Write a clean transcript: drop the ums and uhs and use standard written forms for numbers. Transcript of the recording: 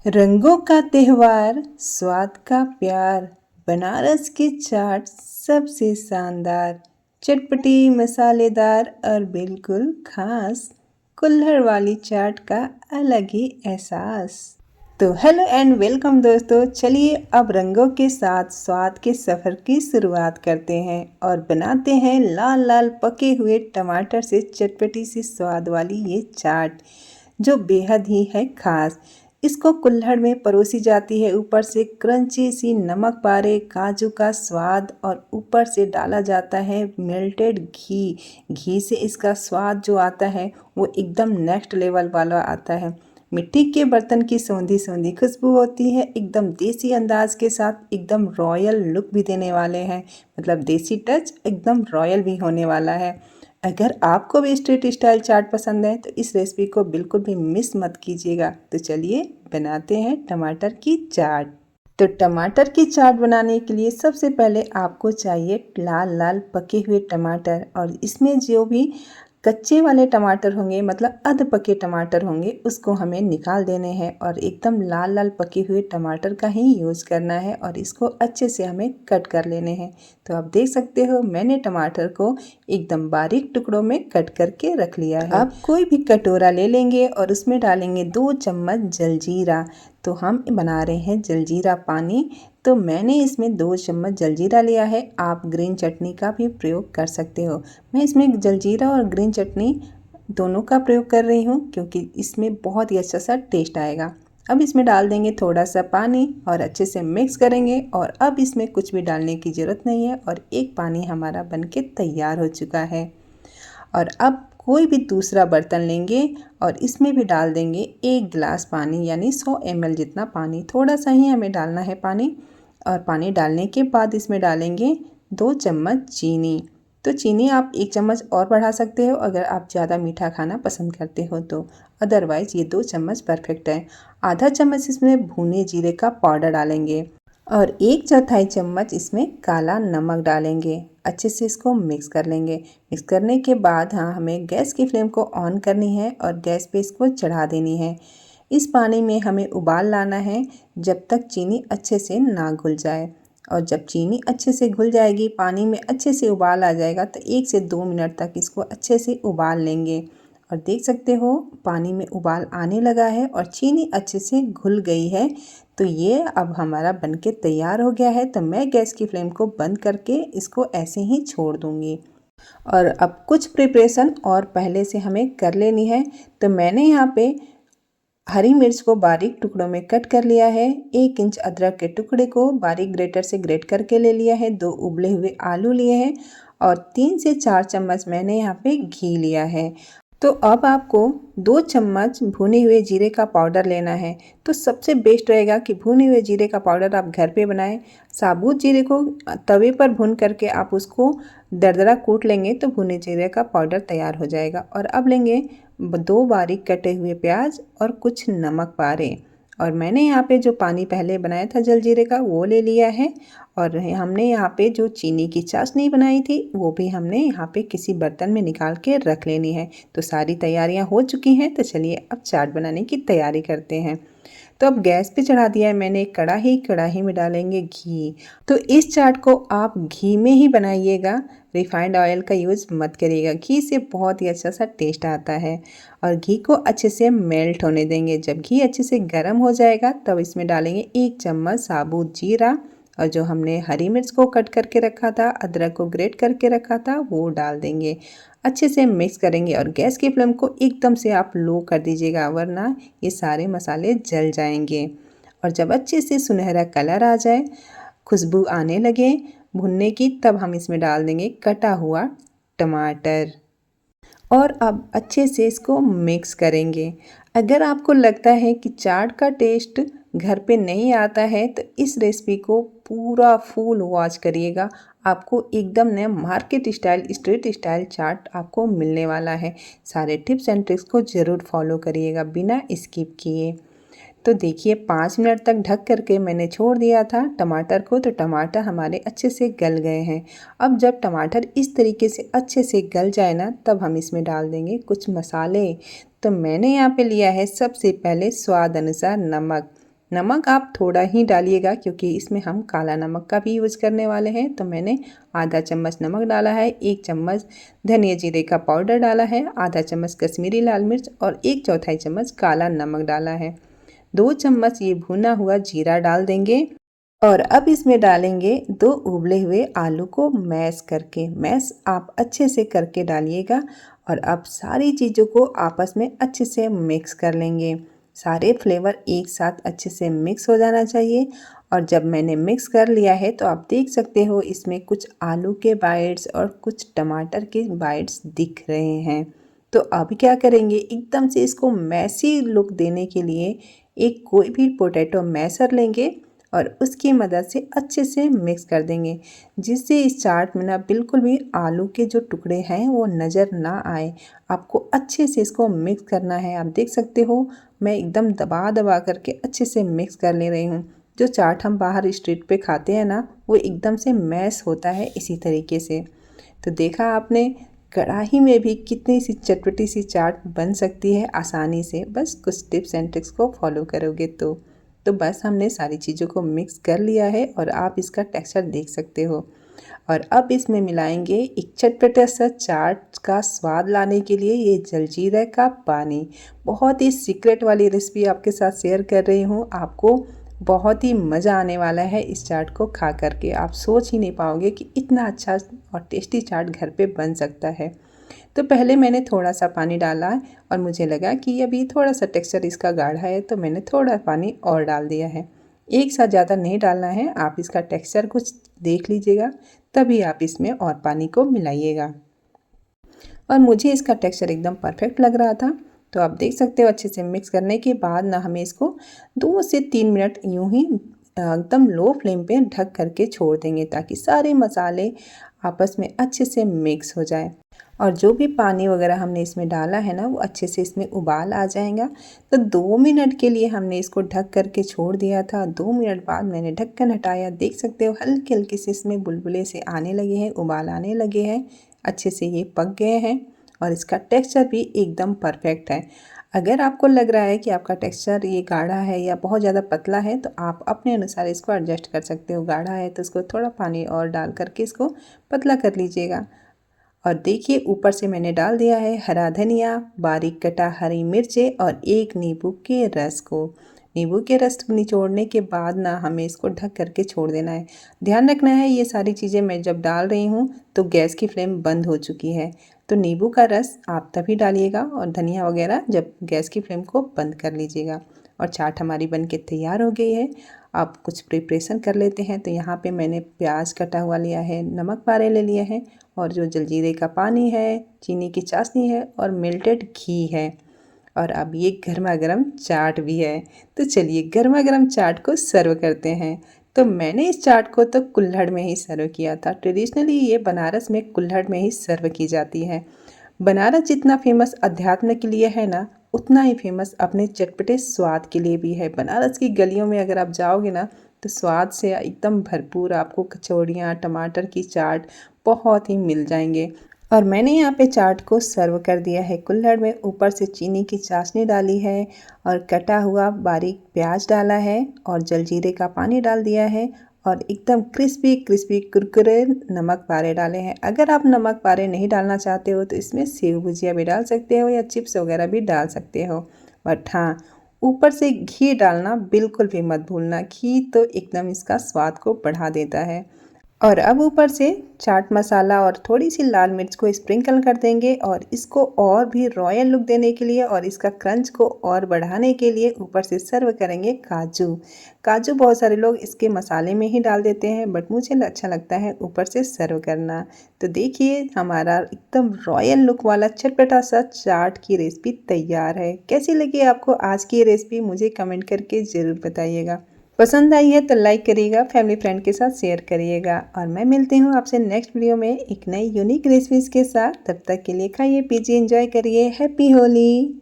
रंगों का त्योहार, स्वाद का प्यार, बनारस की चाट सबसे शानदार, चटपटी मसालेदार और बिल्कुल खास, कुल्हड़ वाली चाट का अलग ही एहसास। तो हेलो एंड वेलकम दोस्तों, चलिए अब रंगों के साथ स्वाद के सफ़र की शुरुआत करते हैं और बनाते हैं लाल लाल पके हुए टमाटर से चटपटी सी स्वाद वाली ये चाट, जो बेहद ही है खास। इसको कुल्हड़ में परोसी जाती है, ऊपर से क्रंची सी नमक पारे काजू का स्वाद और ऊपर से डाला जाता है मेल्टेड घी। घी से इसका स्वाद जो आता है वो एकदम नेक्स्ट लेवल वाला आता है। मिट्टी के बर्तन की सौंधी सौंधी खुशबू होती है, एकदम देसी अंदाज के साथ एकदम रॉयल लुक भी देने वाले हैं। मतलब देसी टच एकदम रॉयल भी होने वाला है। अगर आपको भी स्ट्रीट स्टाइल चाट पसंद है तो इस रेसिपी को बिल्कुल भी मिस मत कीजिएगा। तो चलिए बनाते हैं टमाटर की चाट। तो टमाटर की चाट बनाने के लिए सबसे पहले आपको चाहिए लाल लाल पके हुए टमाटर, और इसमें जो भी कच्चे वाले टमाटर होंगे, मतलब अध पके टमाटर होंगे, उसको हमें निकाल देने हैं और एकदम लाल लाल पके हुए टमाटर का ही यूज़ करना है और इसको अच्छे से हमें कट कर लेने हैं। तो आप देख सकते हो मैंने टमाटर को एकदम बारीक टुकड़ों में कट करके रख लिया है। अब कोई भी कटोरा ले लेंगे और उसमें डालेंगे 2 चम्मच जलजीरा। तो हम बना रहे हैं जलजीरा पानी, तो मैंने इसमें 2 चम्मच जलजीरा लिया है। आप ग्रीन चटनी का भी प्रयोग कर सकते हो। मैं इसमें जलजीरा और ग्रीन चटनी दोनों का प्रयोग कर रही हूँ क्योंकि इसमें बहुत ही अच्छा सा टेस्ट आएगा। अब इसमें डाल देंगे थोड़ा सा पानी और अच्छे से मिक्स करेंगे, और अब इसमें कुछ भी डालने की ज़रूरत नहीं है और एक पानी हमारा बनके तैयार हो चुका है। और अब कोई भी दूसरा बर्तन लेंगे और इसमें भी डाल देंगे 1 गिलास पानी, यानी 100 ml जितना पानी। थोड़ा सा ही हमें डालना है पानी। और पानी डालने के बाद इसमें डालेंगे 2 चम्मच चीनी। तो चीनी आप 1 चम्मच और बढ़ा सकते हो अगर आप ज़्यादा मीठा खाना पसंद करते हो तो, अदरवाइज़ ये 2 चम्मच परफेक्ट है। आधा चम्मच इसमें भुने जीरे का पाउडर डालेंगे और 1/4 चम्मच इसमें काला नमक डालेंगे। अच्छे से इसको मिक्स कर लेंगे। मिक्स करने के बाद हमें गैस की फ्लेम को ऑन करनी है और गैस पे इसको चढ़ा देनी है। इस पानी में हमें उबाल लाना है जब तक चीनी अच्छे से ना घुल जाए। और जब चीनी अच्छे से घुल जाएगी, पानी में अच्छे से उबाल आ जाएगा, तो 1 से 2 मिनट तक इसको अच्छे से उबाल लेंगे। और देख सकते हो पानी में उबाल आने लगा है और चीनी अच्छे से घुल गई है। तो ये अब हमारा बनके तैयार हो गया है। तो मैं गैस की फ्लेम को बंद करके इसको ऐसे ही छोड़ दूँगी। और अब कुछ प्रिपरेशन और पहले से हमें कर लेनी है। तो मैंने यहाँ पे हरी मिर्च को बारीक टुकड़ों में कट कर लिया है। 1 इंच अदरक के टुकड़े को बारीक ग्रेटर से ग्रेट करके ले लिया है। 2 उबले हुए आलू लिए हैं और 3 से 4 चम्मच मैंने यहाँ पे घी लिया है। तो अब आपको 2 चम्मच भुने हुए जीरे का पाउडर लेना है। तो सबसे बेस्ट रहेगा कि भुने हुए जीरे का पाउडर आप घर पे बनाएं। साबुत जीरे को तवे पर भून करके आप उसको दरदरा कूट लेंगे तो भुने जीरे का पाउडर तैयार हो जाएगा। और अब लेंगे 2 बारीक कटे हुए प्याज और कुछ नमक पारे। और मैंने यहाँ पे जो पानी पहले बनाया था जलजीरे का वो ले लिया है। और हमने यहाँ पे जो चीनी की चाशनी बनाई थी वो भी हमने यहाँ पे किसी बर्तन में निकाल के रख लेनी है। तो सारी तैयारियाँ हो चुकी हैं। तो चलिए अब चाट बनाने की तैयारी करते हैं। तो अब गैस पे चढ़ा दिया है मैंने कढ़ाई। कढ़ाई में डालेंगे घी। तो इस चाट को आप घी में ही बनाइएगा, रिफाइंड ऑयल का यूज़ मत करिएगा। घी से बहुत ही अच्छा सा टेस्ट आता है। और घी को अच्छे से मेल्ट होने देंगे। जब घी अच्छे से गर्म हो जाएगा तब इसमें डालेंगे 1 चम्मच साबुत जीरा, और जो हमने हरी मिर्च को कट करके रखा था, अदरक को ग्रेट करके रखा था, वो डाल देंगे। अच्छे से मिक्स करेंगे और गैस की फ्लेम को एकदम से आप लो कर दीजिएगा, वरना ये सारे मसाले जल जाएंगे। और जब अच्छे से सुनहरा कलर आ जाए, खुशबू आने लगे भुनने की, तब हम इसमें डाल देंगे कटा हुआ टमाटर। और अब अच्छे से इसको मिक्स करेंगे। अगर आपको लगता है कि चाट का टेस्ट घर पे नहीं आता है तो इस रेसिपी को पूरा फुल वॉच करिएगा। आपको एकदम नया मार्केट स्टाइल स्ट्रीट स्टाइल चाट आपको मिलने वाला है। सारे टिप्स एंड ट्रिक्स को ज़रूर फॉलो करिएगा बिना स्किप किए। तो देखिए 5 मिनट तक ढक करके मैंने छोड़ दिया था टमाटर को, तो टमाटर हमारे अच्छे से गल गए हैं। अब जब टमाटर इस तरीके से अच्छे से गल जाए ना, तब हम इसमें डाल देंगे कुछ मसाले। तो मैंने यहाँ पे लिया है सबसे पहले स्वाद अनुसार नमक। नमक आप थोड़ा ही डालिएगा क्योंकि इसमें हम काला नमक का भी यूज़ करने वाले हैं। तो मैंने आधा चम्मच नमक डाला है, 1 चम्मच धनिया जीरे का पाउडर डाला है, आधा चम्मच कश्मीरी लाल मिर्च और 1/4 चम्मच काला नमक डाला है। 2 चम्मच ये भुना हुआ जीरा डाल देंगे और अब इसमें डालेंगे 2 उबले हुए आलू को मैश करके। मैश आप अच्छे से करके डालिएगा और अब सारी चीज़ों को आपस में अच्छे से मिक्स कर लेंगे। सारे फ्लेवर एक साथ अच्छे से मिक्स हो जाना चाहिए। और जब मैंने मिक्स कर लिया है तो आप देख सकते हो इसमें कुछ आलू के बाइट्स और कुछ टमाटर के बाइट्स दिख रहे हैं। तो अब क्या करेंगे, एकदम से इसको मैसी लुक देने के लिए एक कोई भी पोटैटो मैशर लेंगे और उसकी मदद से अच्छे से मिक्स कर देंगे, जिससे इस चाट में ना बिल्कुल भी आलू के जो टुकड़े हैं वो नज़र ना आए। आपको अच्छे से इसको मिक्स करना है। आप देख सकते हो मैं एकदम दबा दबा करके अच्छे से मिक्स कर ले रही हूँ। जो चाट हम बाहर स्ट्रीट पे खाते हैं ना, वो एकदम से मैश होता है इसी तरीके से। तो देखा आपने कढ़ाई में भी कितनी सी चटपटी सी चाट बन सकती है आसानी से, बस कुछ टिप्स एंड ट्रिक्स को फॉलो करोगे तो बस हमने सारी चीज़ों को मिक्स कर लिया है और आप इसका टेक्सचर देख सकते हो। और अब इसमें मिलाएंगे एक चटपटा सा चाट का स्वाद लाने के लिए ये जलजीरा का पानी। बहुत ही सीक्रेट वाली रेसिपी आपके साथ शेयर कर रही हूँ। आपको बहुत ही मज़ा आने वाला है इस चाट को खा करके। आप सोच ही नहीं पाओगे कि इतना अच्छा और टेस्टी चाट घर पे बन सकता है। तो पहले मैंने थोड़ा सा पानी डाला और मुझे लगा कि अभी थोड़ा सा टेक्सचर इसका गाढ़ा है, तो मैंने थोड़ा पानी और डाल दिया है। एक साथ ज़्यादा नहीं डालना है, आप इसका टेक्सचर कुछ देख लीजिएगा, तभी आप इसमें और पानी को मिलाइएगा। और मुझे इसका टेक्सचर एकदम परफेक्ट लग रहा था। तो आप देख सकते हो अच्छे से मिक्स करने के बाद ना हमें इसको 2 से 3 मिनट यूँ ही एकदम लो फ्लेम पे ढक करके छोड़ देंगे, ताकि सारे मसाले आपस में अच्छे से मिक्स हो जाए। और जो भी पानी वगैरह हमने इसमें डाला है ना, वो अच्छे से इसमें उबाल आ जाएगा। तो 2 मिनट के लिए हमने इसको ढक करके छोड़ दिया था। 2 मिनट बाद मैंने ढक्कन हटाया, देख सकते हो हल्के हल्के से इसमें बुलबुले से आने लगे हैं, उबाल आने लगे हैं, अच्छे से ये पक गए हैं और इसका टेक्सचर भी एकदम परफेक्ट है। अगर आपको लग रहा है कि आपका टेक्सचर ये गाढ़ा है या बहुत ज़्यादा पतला है, तो आप अपने अनुसार इसको एडजस्ट कर सकते हो। गाढ़ा है तो इसको थोड़ा पानी और डाल करके इसको पतला कर लीजिएगा। और देखिए ऊपर से मैंने डाल दिया है हरा धनिया, बारीक कटा हरी मिर्चें और 1 नींबू के रस को। नींबू के रस निचोड़ने के बाद ना हमें इसको ढक करके छोड़ देना है। ध्यान रखना है ये सारी चीज़ें मैं जब डाल रही हूँ तो गैस की फ्लेम बंद हो चुकी है। तो नींबू का रस आप तभी डालिएगा और धनिया वगैरह जब गैस की फ्लेम को बंद कर लीजिएगा। और चाट हमारी बनके तैयार हो गई है। अब कुछ प्रिपरेशन कर लेते हैं। तो यहाँ पे मैंने प्याज कटा हुआ लिया है, नमक पारे ले लिए हैं और जो जलजीरे का पानी है, चीनी की चाशनी है और मेल्टेड घी है। और अब ये गर्मा गर्म चाट भी है। तो चलिए गर्मा गर्म चाट को सर्व करते हैं। तो मैंने इस चाट को तो कुल्हड़ में ही सर्व किया था। ट्रेडिशनली ये बनारस में कुल्हड़ में ही सर्व की जाती है। बनारस जितना फेमस अध्यात्म के लिए है ना, उतना ही फेमस अपने चटपटे स्वाद के लिए भी है। बनारस की गलियों में अगर आप जाओगे ना, तो स्वाद से एकदम भरपूर आपको कचौड़ियाँ, टमाटर की चाट बहुत ही मिल जाएंगे। और मैंने यहाँ पे चाट को सर्व कर दिया है कुल्हड़ में। ऊपर से चीनी की चाशनी डाली है और कटा हुआ बारीक प्याज डाला है और जलजीरे का पानी डाल दिया है और एकदम क्रिस्पी क्रिस्पी कुरकुरे नमक पारे डाले हैं। अगर आप नमक पारे नहीं डालना चाहते हो तो इसमें सेव भुजिया भी डाल सकते हो या चिप्स वगैरह भी डाल सकते हो। बट हाँ, ऊपर से घी डालना बिल्कुल भी मत भूलना। घी तो एकदम इसका स्वाद को बढ़ा देता है। और अब ऊपर से चाट मसाला और थोड़ी सी लाल मिर्च को स्प्रिंकल कर देंगे और इसको और भी रॉयल लुक देने के लिए और इसका क्रंच को और बढ़ाने के लिए ऊपर से सर्व करेंगे काजू। काजू बहुत सारे लोग इसके मसाले में ही डाल देते हैं, बट मुझे अच्छा लगता है ऊपर से सर्व करना। तो देखिए हमारा एकदम रॉयल लुक वाला चटपटा सा चाट की रेसिपी तैयार है। कैसी लगी आपको आज की रेसिपी, मुझे कमेंट करके ज़रूर बताइएगा। पसंद आई है तो लाइक करिएगा, फैमिली फ्रेंड के साथ शेयर करिएगा। और मैं मिलती हूँ आपसे नेक्स्ट वीडियो में एक नई यूनिक रेसिपीज़ के साथ। तब तक के लिए खाइए, पीजिए, एंजॉय करिए। हैप्पी होली।